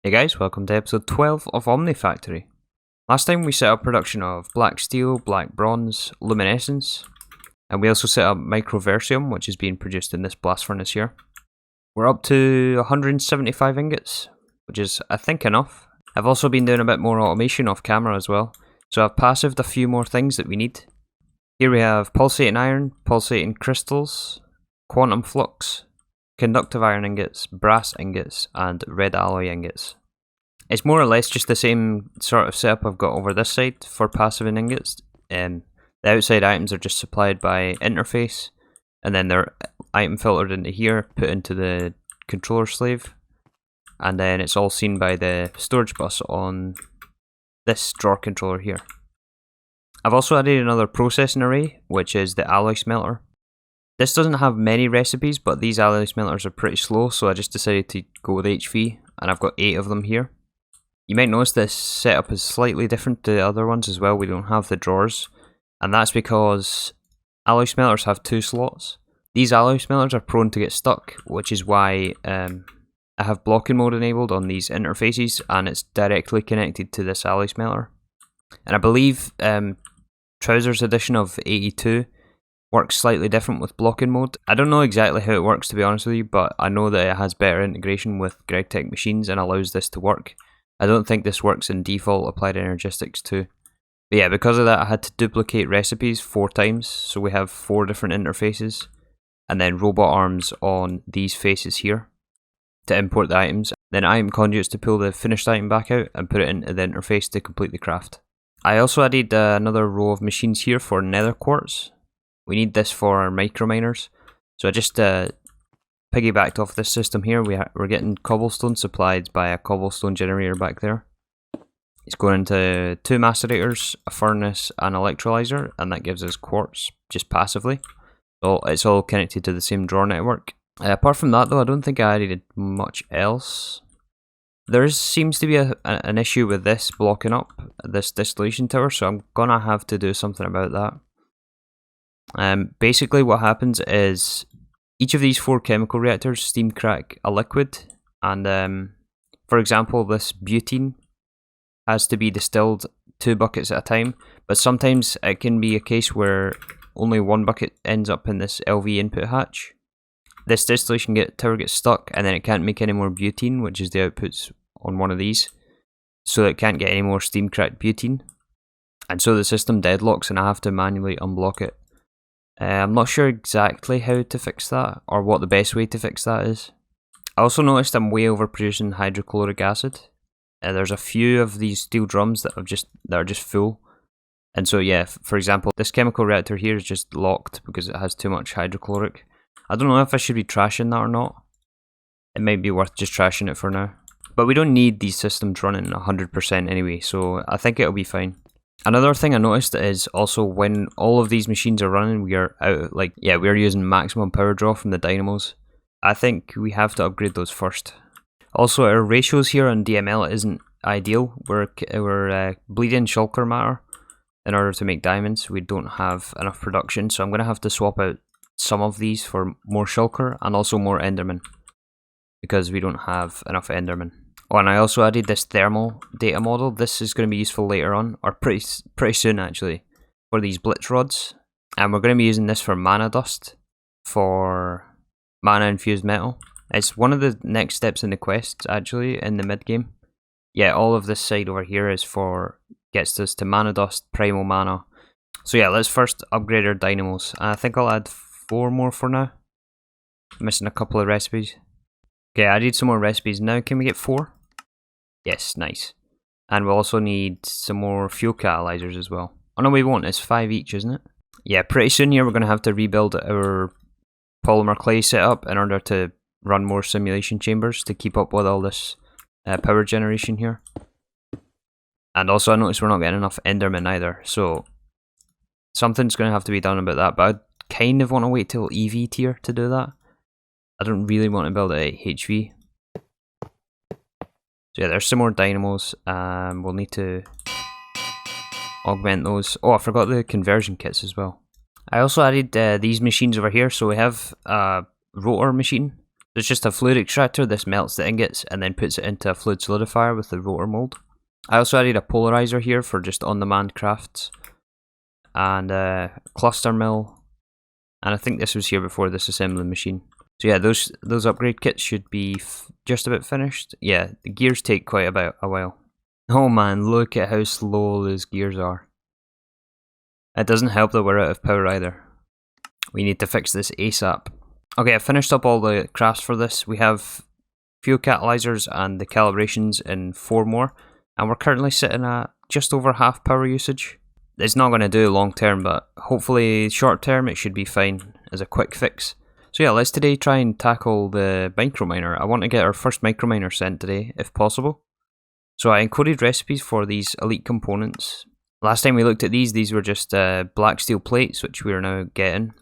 Hey guys, welcome to episode 12 of Omnifactory. Last time we set up production of black steel, black bronze, luminescence, and we also set up microversium, which is being produced in this blast furnace here. We're up to 175 ingots, which is, I think, enough. I've also been doing a bit more automation off camera as well, so I've passived a few more things that we need. Here we have pulsating iron, pulsating crystals, quantum flux, conductive iron ingots, brass ingots, and red alloy ingots. It's more or less just the same sort of setup I've got over this side for passive ingots. The outside items are just supplied by interface, and then they're item filtered into here, put into the controller slave, and then it's all seen by the storage bus on this drawer controller here. I've also added another processing array, which is the alloy smelter. This doesn't have many recipes, but these alloy smelters are pretty slow, so I just decided to go with HV, and I've got 8 of them here. You might notice this setup is slightly different to the other ones as well. We don't have the drawers, and that's because alloy smelters have 2 slots. These alloy smelters are prone to get stuck, which is why I have blocking mode enabled on these interfaces, and it's directly connected to this alloy smelter. And I believe Trousers edition of 82 works slightly different with blocking mode. I don't know exactly how it works, to be honest with you, but I know that it has better integration with GregTech machines and allows this to work. I don't think this works in default applied energistics too. But yeah, because of that I had to duplicate recipes 4 times, so we have 4 different interfaces, and then robot arms on these faces here to import the items, then item conduits to pull the finished item back out and put it into the interface to complete the craft. I also added another row of machines here for nether quartz. We need this for our microminers, so I just piggybacked off this system here. We're getting cobblestone supplied by a cobblestone generator back there. It's going into 2 macerators, a furnace, and electrolyzer, and that gives us quartz just passively. So it's all connected to the same drawer network. Apart from that though, I don't think I added much else. There seems to be an issue with this blocking up this distillation tower, so I'm gonna have to do something about that. Basically what happens is each of these 4 chemical reactors steam crack a liquid, and for example this butene has to be distilled 2 buckets at a time, but sometimes it can be a case where only 1 bucket ends up in this LV input hatch. This distillation tower gets stuck, and then it can't make any more butene, which is the outputs on one of these, so it can't get any more steam cracked butene, and so the system deadlocks and I have to manually unblock it. I'm not sure exactly how to fix that, or what the best way to fix that is. I also noticed I'm way overproducing hydrochloric acid. There's a few of these steel drums that are just full, and so yeah, for example, this chemical reactor here is just locked because it has too much hydrochloric. I don't know if I should be trashing that or not. It might be worth just trashing it for now. But we don't need these systems running 100% anyway, so I think it'll be fine. Another thing I noticed is also when all of these machines are running, we are using maximum power draw from the dynamos. I think we have to upgrade those first. Also, our ratios here on DML isn't ideal. We're bleeding shulker matter in order to make diamonds. We don't have enough production, so I'm going to have to swap out some of these for more shulker and also more enderman, because we don't have enough enderman. Oh, and I also added this thermal data model. This is going to be useful later on, or pretty soon actually, for these blitz rods. And we're going to be using this for mana dust, for mana infused metal. It's one of the next steps in the quests actually, in the mid game. Yeah, all of this side over here gets us to mana dust, primal mana. So yeah, let's first upgrade our dynamos. I think I'll add 4 more for now. I'm missing a couple of recipes. Okay, I added some more recipes. Now can we get 4? Yes, nice. And we'll also need some more fuel catalyzers as well. Oh no, we won't. It's 5 each, isn't it? Yeah, pretty soon here we're going to have to rebuild our polymer clay setup in order to run more simulation chambers to keep up with all this power generation here. And also I noticed we're not getting enough endermen either, so something's going to have to be done about that, but I kind of want to wait till EV tier to do that. I don't really want to build it at HV. So yeah, there's some more dynamos. We'll need to augment those. Oh, I forgot the conversion kits as well. I also added these machines over here. So we have a Rotor Machine, It's just a fluid extractor. This melts the ingots and then puts it into a fluid solidifier with the rotor mold. I also added a polarizer here for just on-demand crafts, and a cluster mill, and I think this was here before this assembly machine. So yeah, those upgrade kits should be just about finished. Yeah, the gears take quite a while. Oh man, look at how slow those gears are. It doesn't help that we're out of power either. We need to fix this ASAP. Okay, I finished up all the crafts for this. We have fuel catalyzers and the calibrations in 4 more, and we're currently sitting at just over half power usage. It's not going to do long term, but hopefully short term it should be fine as a quick fix. So yeah, let's today try and tackle the microminer. I want to get our first microminer sent today, if possible. So I encoded recipes for these elite components. Last time we looked at these were just black steel plates, which we are now getting.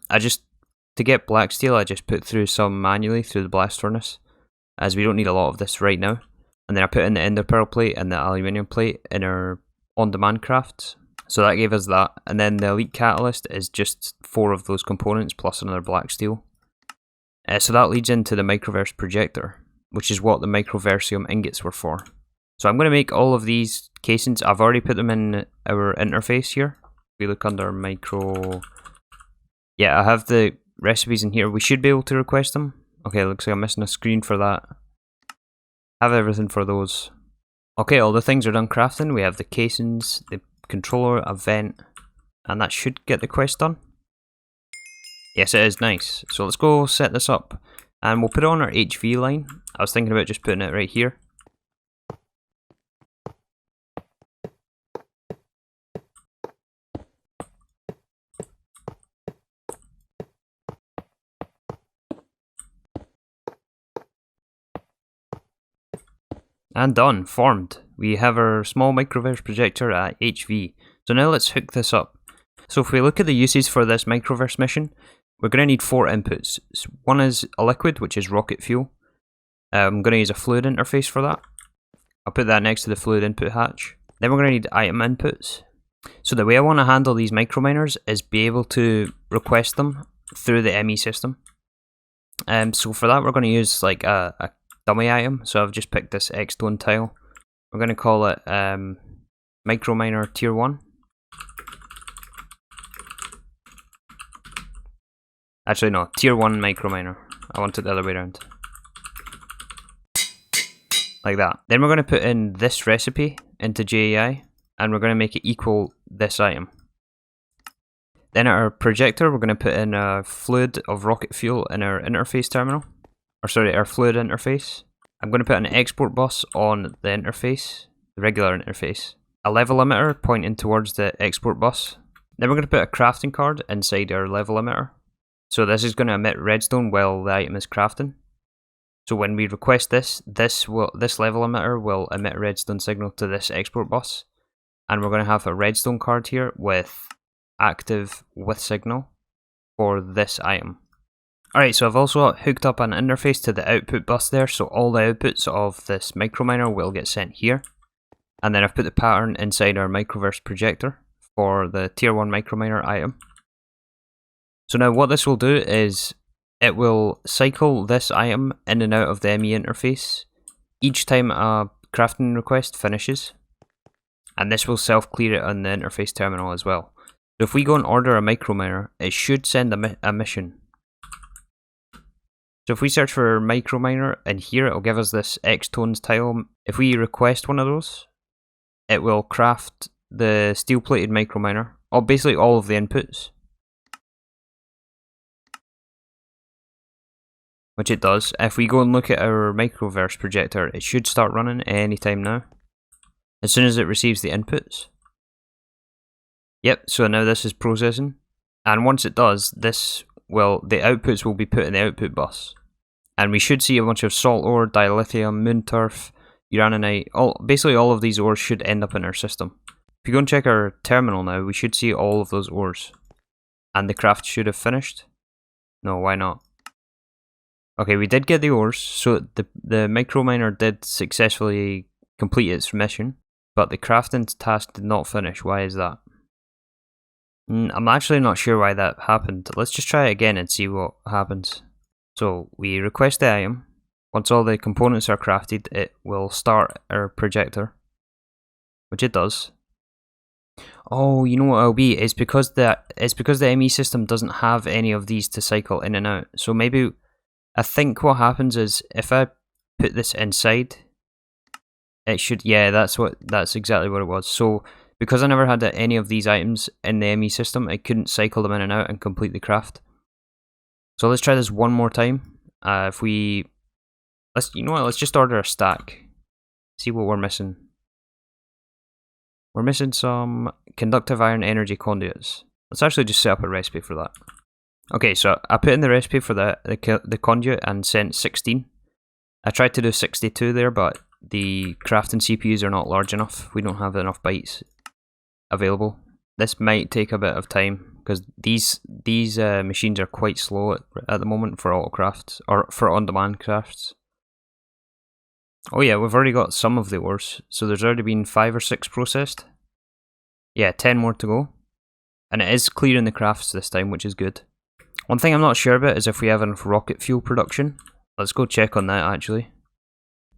To get black steel, I just put through some manually through the blast furnace, as we don't need a lot of this right now. And then I put in the ender pearl plate and the aluminium plate in our on-demand crafts. So that gave us that. And then the elite catalyst is just 4 of those components plus another black steel. So that leads into the microverse projector, which is what the microversium ingots were for. So I'm going to make all of these casings. I've already put them in our interface here. If we look under micro... Yeah, I have the recipes in here. We should be able to request them. Okay, looks like I'm missing a screen for that. Have everything for those. Okay, all the things are done crafting. We have the casings, the controller, a vent, and that should get the quest done. Yes, it is. Nice. So let's go set this up, and we'll put it on our HV line. I was thinking about just putting it right here. And done, formed. We have our small microverse projector at HV. So now let's hook this up. So if we look at the uses for this microverse mission, we're going to need 4 inputs. So one is a liquid, which is rocket fuel. I'm going to use a fluid interface for that. I'll put that next to the fluid input hatch. Then we're going to need item inputs. So the way I want to handle these microminers is be able to request them through the ME system. So for that we're going to use like a dummy item. So I've just picked this X-stone tile. We're going to call it microminer tier 1. Actually no, tier 1 microminer. I want it the other way around. Like that. Then we're going to put in this recipe into JEI, and we're going to make it equal this item. Then at our projector we're going to put in a fluid of rocket fuel in our interface terminal. Or sorry, our fluid interface. I'm going to put an export bus on the interface, the regular interface. A level emitter pointing towards the export bus. Then we're going to put a crafting card inside our level emitter. So this is going to emit redstone while the item is crafting. So when we request this level emitter will emit a redstone signal to this export bus. And we're going to have a redstone card here with active with signal for this item. Alright, so I've also hooked up an interface to the output bus there, so all the outputs of this microminer will get sent here. And then I've put the pattern inside our microverse projector for the tier 1 microminer item. So now what this will do is it will cycle this item in and out of the ME interface each time a crafting request finishes. And this will self-clear it on the interface terminal as well. So if we go and order a microminer, it should send a mission. So if we search for microminer in here, it'll give us this X-tones tile. If we request one of those, it will craft the steel-plated microminer, or basically all of the inputs. Which it does. If we go and look at our microverse projector, it should start running anytime now. As soon as it receives the inputs. Yep, so now this is processing. And once it does, the outputs will be put in the output bus. And we should see a bunch of salt ore, dilithium, moon turf, uraninite, basically all of these ores should end up in our system. If you go and check our terminal now, we should see all of those ores. And the craft should have finished. No, why not? Okay, we did get the ores, so the microminer did successfully complete its mission, but the crafting task did not finish. Why is that? I'm actually not sure why that happened. Let's just try it again and see what happens. So we request the item. Once all the components are crafted, it will start our projector, which it does. Oh, you know what it'll be? It's because the ME system doesn't have any of these to cycle in and out. So maybe I think what happens is if I put this inside, it should. Yeah, that's exactly what it was. So because I never had any of these items in the ME system, it couldn't cycle them in and out and complete the craft. So let's try this one more time. Let's just order a stack. See what we're missing. We're missing some conductive iron energy conduits. Let's actually just set up a recipe for that. Okay, so I put in the recipe for the conduit and sent 16. I tried to do 62 there, but the crafting CPUs are not large enough. We don't have enough bytes available. This might take a bit of time because these machines are quite slow at the moment for auto crafts or for on-demand crafts. Oh yeah, we've already got some of the ores, so there's already been 5 or 6 processed. Yeah, 10 more to go. And it is clearing the crafts this time, which is good. One thing I'm not sure about is if we have enough rocket fuel production. Let's go check on that actually.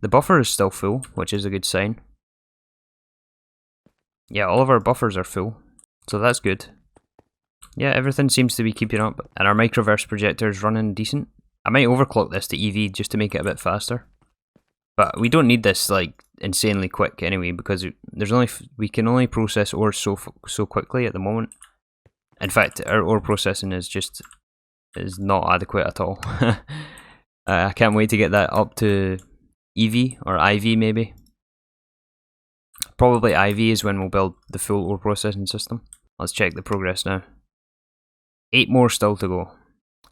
The buffer is still full, which is a good sign. Yeah, all of our buffers are full, so that's good. Yeah, everything seems to be keeping up, and our microverse projector is running decent. I might overclock this to EV just to make it a bit faster. But we don't need this like insanely quick anyway, because we can only process ore so quickly at the moment. In fact, our ore processing is not adequate at all. I can't wait to get that up to EV or IV maybe. Probably IV is when we'll build the full ore processing system. Let's check the progress now. 8 more still to go.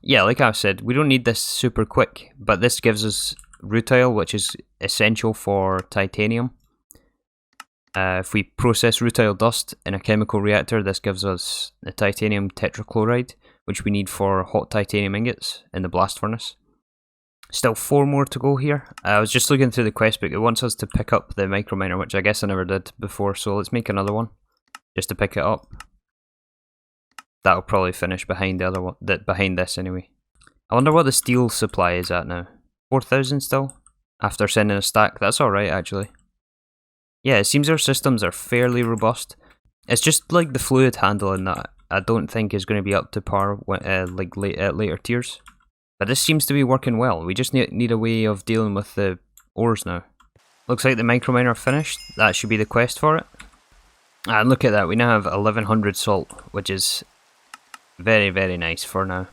Yeah, like I said, we don't need this super quick, but this gives us rutile, which is essential for titanium. If we process rutile dust in a chemical reactor, this gives us the titanium tetrachloride, which we need for hot titanium ingots in the blast furnace. Still 4 more to go here. I was just looking through the quest book. It wants us to pick up the microminer, which I guess I never did before, so let's make another one just to pick it up. That'll probably finish behind the other one, behind this anyway. I wonder what the steel supply is at now. 4,000 still? After sending a stack, that's alright actually. Yeah, it seems our systems are fairly robust. It's just like the fluid handling that I don't think is going to be up to par at later tiers. But this seems to be working well. We just need a way of dealing with the ores now. Looks like the microminer finished. That should be the quest for it. And look at that, we now have 1100 salt, which is very, very nice for now.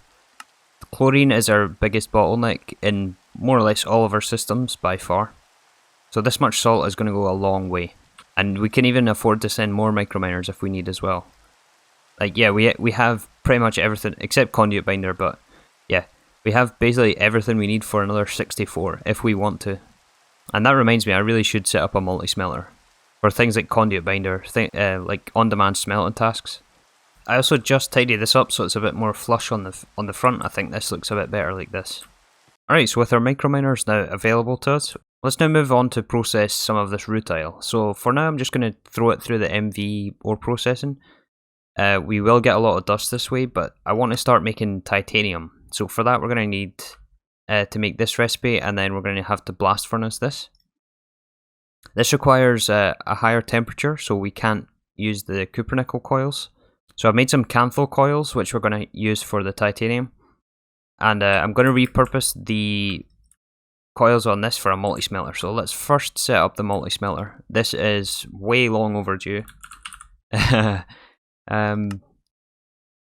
Chlorine is our biggest bottleneck in more or less all of our systems by far. So this much salt is going to go a long way. And we can even afford to send more microminers if we need as well. Like, yeah, we have pretty much everything except conduit binder, but yeah, we have basically everything we need for another 64 if we want to. And that reminds me, I really should set up a multi-smelter for things like conduit binder, like on-demand smelting tasks. I also just tidied this up so it's a bit more flush on the front. I think this looks a bit better like this. Alright, so with our microminers now available to us, let's now move on to process some of this rutile. So for now I'm just going to throw it through the MV ore processing. We will get a lot of dust this way, but I want to start making titanium. So for that we're going to need to make this recipe, and then we're going to have to blast furnace this. This requires a higher temperature, so we can't use the cupronickel coils. So I've made some canthal coils, which we're going to use for the titanium. And I'm going to repurpose the coils on this for a multi-smelter. So let's first set up the multi-smelter. This is way long overdue.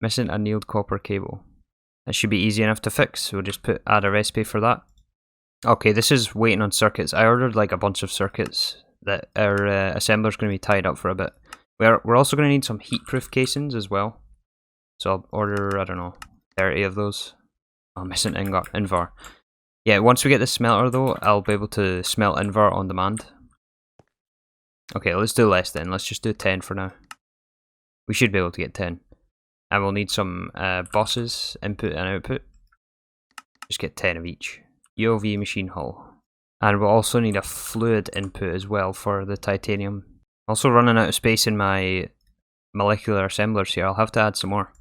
Missing a nailed copper cable. That should be easy enough to fix. We'll just add a recipe for that. Okay, this is waiting on circuits. I ordered like a bunch of circuits that our assembler's going to be tied up for a bit. We're also going to need some heat-proof casings as well. So I'll order, I don't know, 30 of those. I'm missing Invar. Yeah, once we get the smelter though, I'll be able to smelt Invar on demand. Okay, let's do less then. Let's just do 10 for now. We should be able to get 10. And we'll need some bosses, input and output. Just get 10 of each. UOV machine hull. And we'll also need a fluid input as well for the titanium. Also running out of space in my molecular assemblers here. I'll have to add some more.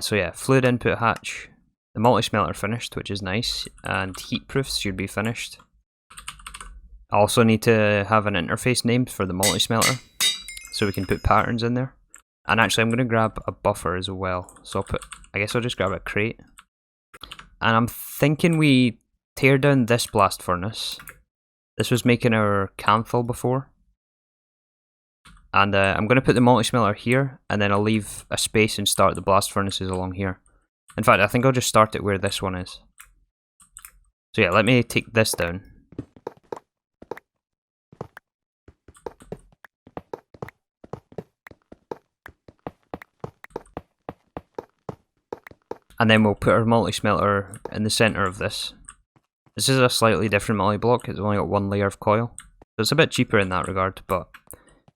So yeah, fluid input hatch. The multi-smelter finished, which is nice, and heat proofs should be finished. I also need to have an interface named for the multi-smelter, so we can put patterns in there. And actually I'm going to grab a buffer as well, so I guess I'll just grab a crate. And I'm thinking we tear down this blast furnace. This was making our canthal before. And I'm going to put the multi-smelter here, and then I'll leave a space and start the blast furnaces along here. In fact, I think I'll just start it where this one is. So yeah, let me take this down. And then we'll put our multi-smelter in the centre of this. This is a slightly different multi-block, it's only got one layer of coil. So it's a bit cheaper in that regard, but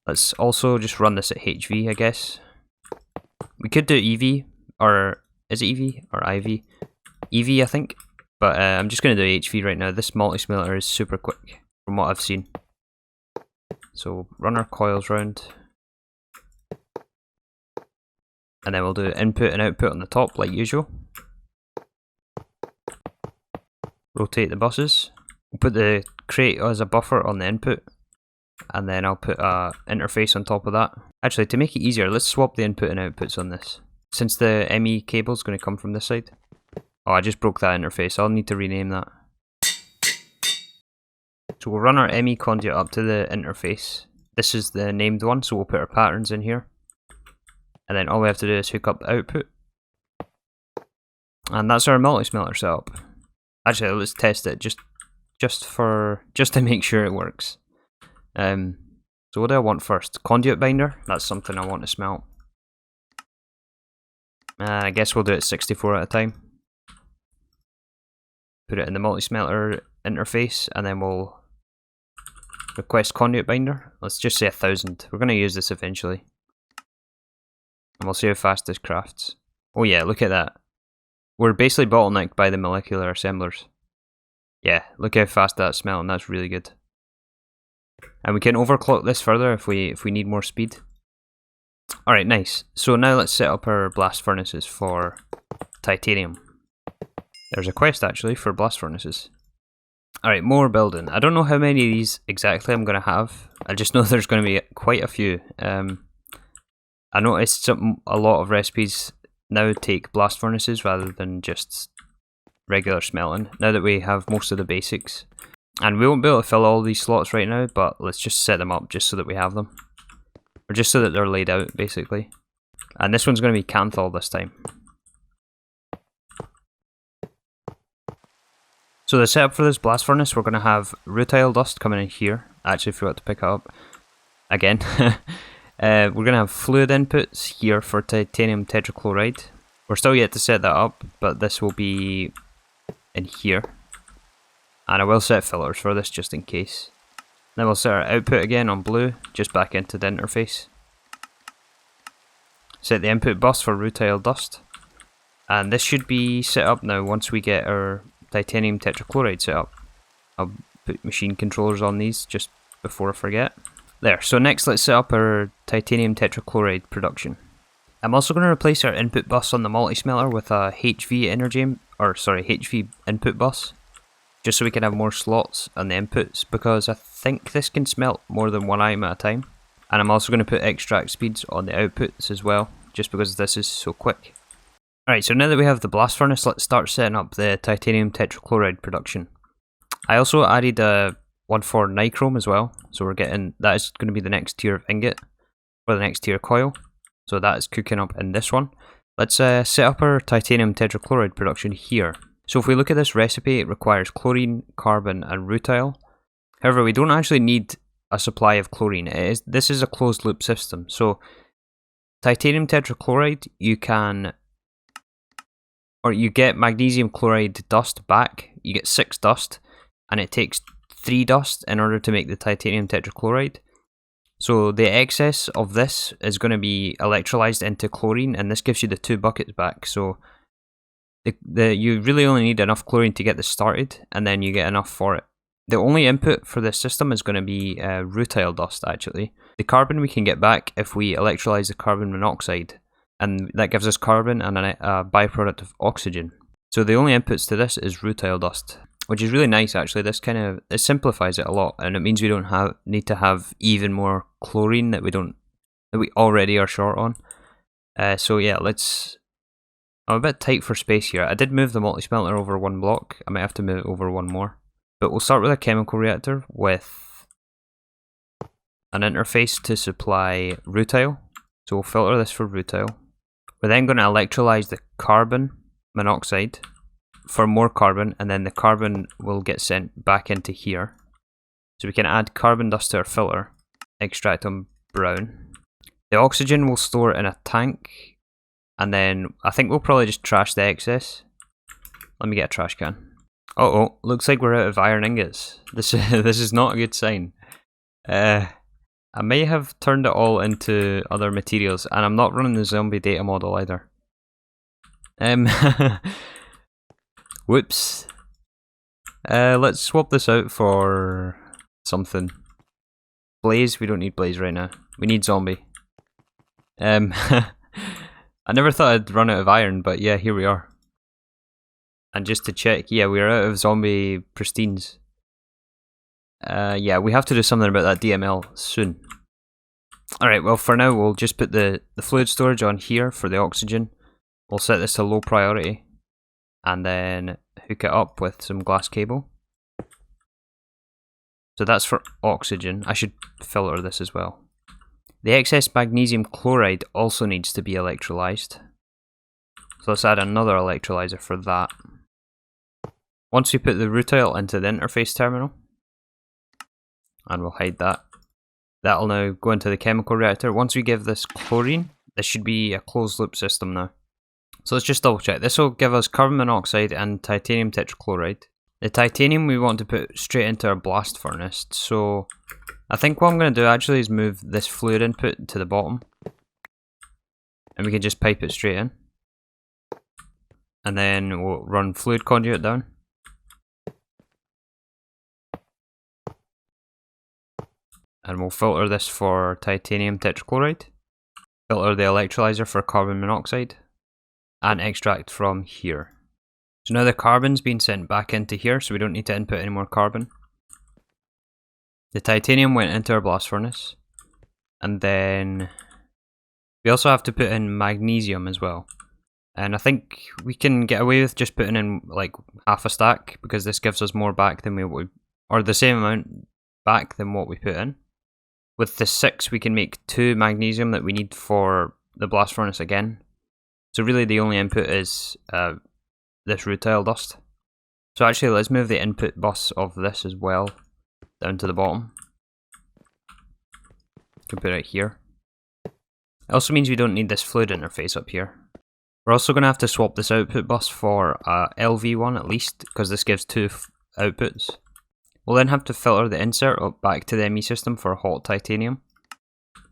let's also just run this at HV, I guess. We could do EV, or is it EV or IV? EV, I think, but I'm just going to do HV right now. This multi-smelter is super quick from what I've seen. So run our coils round. And then we'll do input and output on the top like usual. Rotate the buses. We'll put the crate as a buffer on the input. And then I'll put a interface on top of that. Actually, to make it easier, let's swap the input and outputs on this. Since the ME cable is going to come from this side. Oh, I just broke that interface. I'll need to rename that. So we'll run our ME conduit up to the interface. This is the named one, so we'll put our patterns in here. And then all we have to do is hook up the output. And that's our multi-smelter setup. Actually, let's test it just to make sure it works. So what do I want first? Conduit binder? That's something I want to smelt. I guess we'll do it 64 at a time. Put it in the multi-smelter interface, and then we'll request conduit binder. Let's just say 1000. We're going to use this eventually. And we'll see how fast this crafts. Oh yeah, look at that. We're basically bottlenecked by the molecular assemblers. Yeah, look how fast that's smelting, that's really good. And we can overclock this further if we need more speed. Alright, nice. So now let's set up our blast furnaces for titanium. There's a quest actually for blast furnaces. Alright, more building. I don't know how many of these exactly I'm going to have. I just know there's going to be quite a few. I noticed a lot of recipes now take blast furnaces rather than just regular smelting, now that we have most of the basics. And we won't be able to fill all these slots right now, but let's just set them up just so that we have them. Or just so that they're laid out, basically. And this one's going to be canthal this time. So the setup for this blast furnace, we're going to have rutile dust coming in here. I actually forgot to pick it up. Again. We're going to have fluid inputs here for titanium tetrachloride. We're still yet to set that up, but this will be in here. And I will set filters for this just in case. Then we'll set our output again on blue, just back into the interface. Set the input bus for rutile dust. And this should be set up now once we get our titanium tetrachloride set up. I'll put machine controllers on these just before I forget. There, so next let's set up our titanium tetrachloride production. I'm also going to replace our input bus on the multi-smelter with a HV input bus, just so we can have more slots on the inputs, because I think this can smelt more than one item at a time. And I'm also going to put extract speeds on the outputs as well, just because this is so quick. Alright, so now that we have the blast furnace, let's start setting up the titanium tetrachloride production. I also added one for nichrome as well, so we're getting, that is going to be the next tier of ingot for the next tier coil, so that is cooking up in this one. Let's set up our titanium tetrachloride production here. So if we look at this recipe, it requires chlorine, carbon and rutile. However, we don't actually need a supply of chlorine. This is a closed loop system, so titanium tetrachloride you get magnesium chloride dust back. You get 6 dust, and it takes 3 dust in order to make the titanium tetrachloride. So the excess of this is going to be electrolyzed into chlorine, and this gives you the 2 buckets back. So you really only need enough chlorine to get this started, and then you get enough for it. The only input for this system is going to be rutile dust actually. The carbon we can get back if we electrolyze the carbon monoxide, and that gives us carbon and a byproduct of oxygen. So the only inputs to this is rutile dust, which is really nice actually. This it simplifies it a lot, and it means we don't need to have even more chlorine that we already are short on. So yeah, I'm a bit tight for space here. I did move the multi-smelter over one block. I might have to move it over one more. But we'll start with a chemical reactor with an interface to supply rutile. So we'll filter this for rutile. We're then going to electrolyze the carbon monoxide for more carbon, and then the carbon will get sent back into here. So we can add carbon dust to our filter, extract on brown. The oxygen we'll store in a tank, and then I think we'll probably just trash the excess. Let me get a trash can. Oh, looks like we're out of iron ingots. This is not a good sign. I may have turned it all into other materials, and I'm not running the zombie data model either. Whoops. Let's swap this out for something. Blaze, we don't need blaze right now. We need zombie. I never thought I'd run out of iron, but yeah, here we are. And just to check, yeah, we're out of zombie pristines. Yeah, we have to do something about that DML soon. Alright, well for now we'll just put the fluid storage on here for the oxygen. We'll set this to low priority, and then hook it up with some glass cable. So that's for oxygen. I should filter this as well. The excess magnesium chloride also needs to be electrolyzed. So let's add another electrolyzer for that. Once we put the rutile into the interface terminal, and we'll hide that, that'll now go into the chemical reactor. Once we give this chlorine, this should be a closed loop system now. So let's just double check. This will give us carbon monoxide and titanium tetrachloride. The titanium we want to put straight into our blast furnace, so I think what I'm going to do actually is move this fluid input to the bottom, and we can just pipe it straight in, and then we'll run fluid conduit down, and we'll filter this for titanium tetrachloride, filter the electrolyzer for carbon monoxide, and extract from here. So now the carbon's been sent back into here, so we don't need to input any more carbon. The titanium went into our blast furnace, and then we also have to put in magnesium as well. And I think we can get away with just putting in like half a stack, because this gives us more back than or the same amount back than what we put in. With the 6 we can make 2 magnesium that we need for the blast furnace again. So really the only input is this rutile dust. So actually let's move the input bus of this as well down to the bottom. You can put it here. It also means we don't need this fluid interface up here. We're also going to have to swap this output bus for a LV one at least, because this gives 2 outputs. We'll then have to filter the insert up back to the ME system for hot titanium,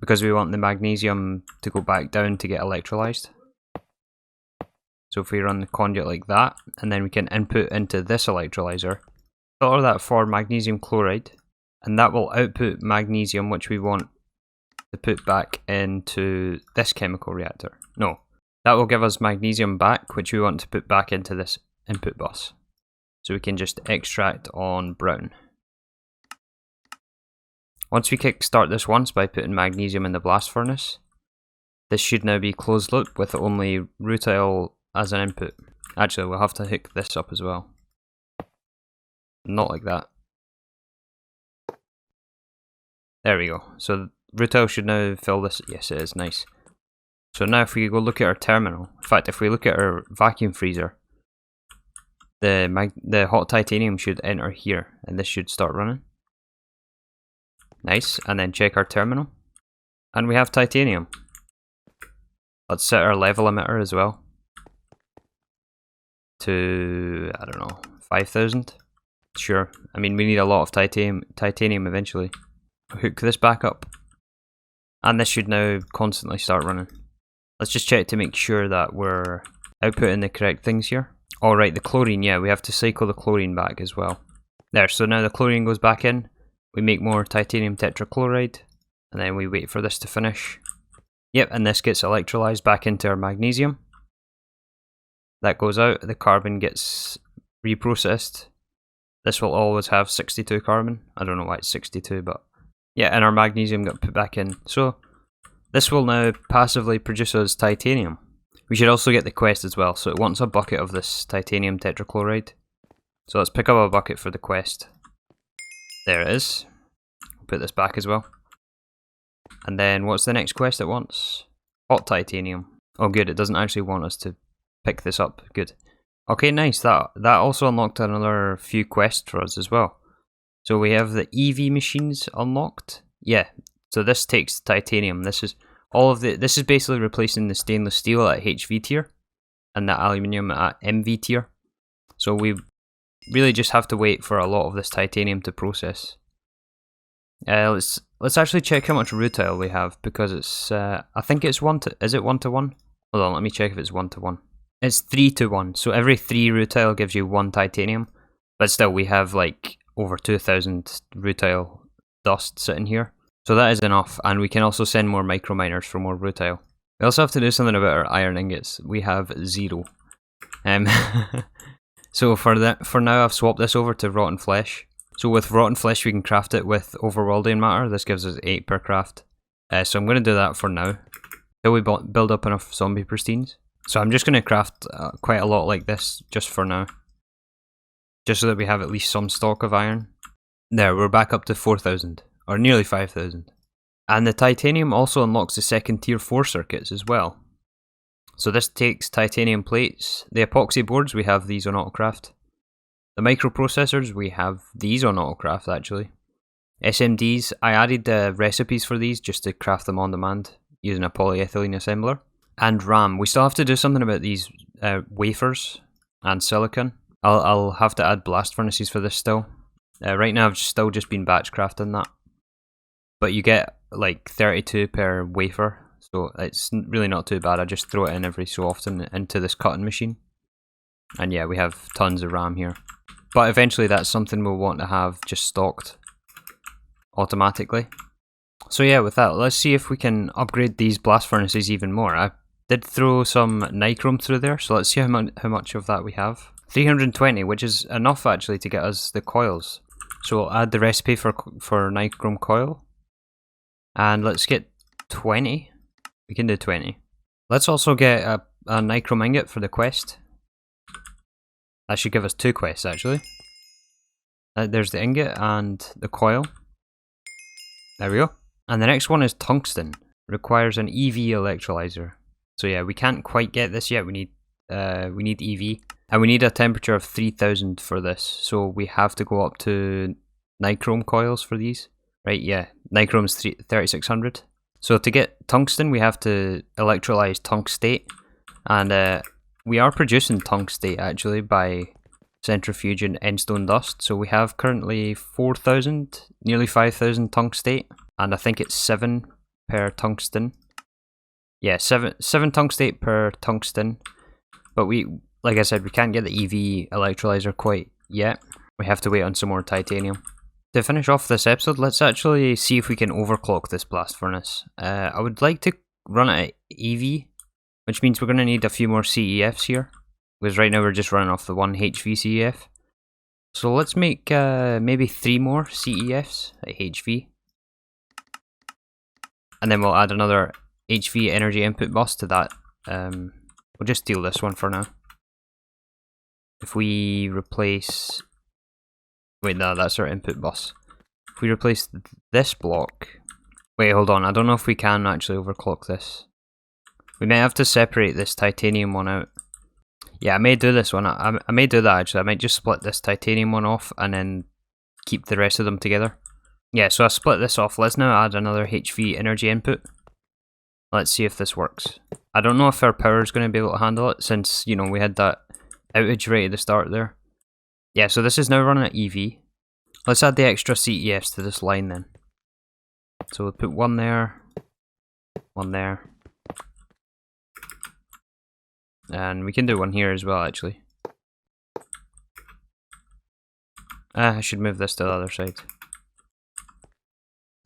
because we want the magnesium to go back down to get electrolyzed. So if we run the conduit like that, and then we can input into this electrolyzer, filter that for magnesium chloride, and that will output magnesium, which we want to put back into this chemical reactor. No, that will give us magnesium back, which we want to put back into this input bus. So we can just extract on brown. Once we kickstart this once by putting magnesium in the blast furnace, this should now be closed loop with only rutile as an input. Actually, we'll have to hook this up as well. Not like that. There we go. So rutile should now fill this. Yes, it is. Nice. So now if we go look at our terminal, in fact if we look at our vacuum freezer, the hot titanium should enter here, and this should start running. Nice. And then check our terminal, and we have titanium. Let's set our level emitter as well to, I don't know, 5,000. Sure. I mean, we need a lot of titanium eventually. Hook this back up, and this should now constantly start running. Let's just check to make sure that we're outputting the correct things here. Alright, the chlorine, yeah, we have to cycle the chlorine back as well. There, so now the chlorine goes back in, we make more titanium tetrachloride, and then we wait for this to finish. Yep, and this gets electrolyzed back into our magnesium. That goes out, the carbon gets reprocessed. This will always have 62 carbon. I don't know why it's 62, but yeah, and our magnesium got put back in. So this will now passively produce us titanium. We should also get the quest as well, so it wants a bucket of this titanium tetrachloride. So let's pick up a bucket for the quest. There it is. Put this back as well. And then what's the next quest it wants? Hot titanium. Oh good, it doesn't actually want us to pick this up. Good. Okay, nice. That also unlocked another few quests for us as well. So we have the EV machines unlocked. Yeah. So this takes titanium. This is basically replacing the stainless steel at HV tier and the aluminium at MV tier. So we really just have to wait for a lot of this titanium to process. Let's actually check how much rutile we have, because it's I think it's is it 1 to 1? Hold on, let me check if it's 1 to 1. It's 3 to 1. So every 3 rutile gives you 1 titanium. But still, we have like over 2,000 rutile dust sitting here. So that is enough, and we can also send more microminers for more rutile. We also have to do something about our iron ingots. We have 0. So for now, I've swapped this over to rotten flesh. So with rotten flesh, we can craft it with overworlding matter. This gives us 8 per craft. So I'm going to do that for now, till we build up enough zombie pristines. So I'm just going to craft quite a lot like this, just for now. Just so that we have at least some stock of iron. There, we're back up to 4,000. Or nearly 5,000. And the titanium also unlocks the second tier 4 circuits as well. So this takes titanium plates. The epoxy boards, we have these on Autocraft. The microprocessors, we have these on Autocraft actually. SMDs, I added the recipes for these just to craft them on demand using a polyethylene assembler. And RAM, we still have to do something about these wafers and silicon. I'll have to add blast furnaces for this still. Right now I've still just been batch crafting that. But you get like 32 per wafer, so it's really not too bad. I just throw it in every so often into this cutting machine. And yeah, we have tons of RAM here. But eventually that's something we'll want to have just stocked automatically. So yeah, with that, let's see if we can upgrade these blast furnaces even more. I did throw some nichrome through there, so let's see how much of that we have. 320, which is enough actually to get us the coils. So we'll add the recipe for nichrome coil. And let's get 20. We can do 20. Let's also get a nichrome ingot for the quest. That should give us 2 quests actually. There's the ingot and the coil. There we go. And the next one is tungsten. Requires an EV electrolyzer. So yeah, we can't quite get this yet. We need EV. And we need a temperature of 3000 for this. So we have to go up to nichrome coils for these. Right, yeah. Nichrome's 3600. So to get tungsten, we have to electrolyze tungstate. And we are producing tungstate actually by centrifuging endstone dust. So we have currently 4,000, nearly 5,000 tungstate. And I think it's 7 per tungsten. Yeah, 7 tungstate per tungsten. But like I said, we can't get the EV electrolyzer quite yet. We have to wait on some more titanium. To finish off this episode, let's actually see if we can overclock this blast furnace. I would like to run it at EV, which means we're going to need a few more CEFs here. Because right now we're just running off the 1 HV CEF. So let's make maybe 3 more CEFs at HV. And then we'll add another HV energy input bus to that. We'll just steal this one for now. If we replace... Wait, no, that's our input bus. If we replace this block... Wait, hold on, I don't know if we can actually overclock this. We may have to separate this titanium one out. Yeah, I may do this one. I may do that actually. I might just split this titanium one off and then keep the rest of them together. Yeah, so I split this off. Let's now add another HV energy input. Let's see if this works. I don't know if our power is going to be able to handle it since, you know, we had that outage right at the start there. Yeah, so this is now running at EV. Let's add the extra CEFs to this line then. So we'll put one there, one there. And we can do one here as well actually. I should move this to the other side.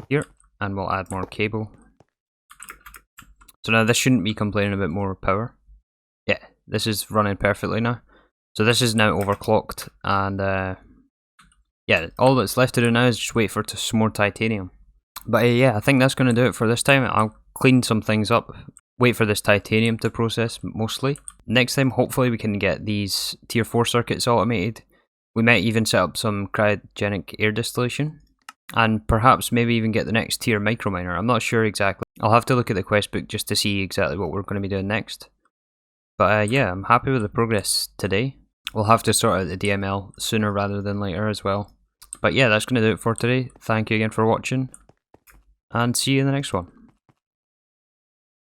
Here, and we'll add more cable. So now this shouldn't be complaining about more power. Yeah, This is running perfectly now. So this is now overclocked, and yeah, all that's left to do now is just wait for some more titanium. But yeah, I think that's going to do it for this time. I'll clean some things up, wait for this titanium to process mostly. Next time, hopefully we can get these tier 4 circuits automated. We might even set up some cryogenic air distillation, and perhaps maybe even get the next tier microminer. I'm not sure exactly. I'll have to look at the quest book just to see exactly what we're going to be doing next. But yeah, I'm happy with the progress today. We'll have to sort out the DML sooner rather than later as well. But yeah, that's going to do it for today. Thank you again for watching, and see you in the next one.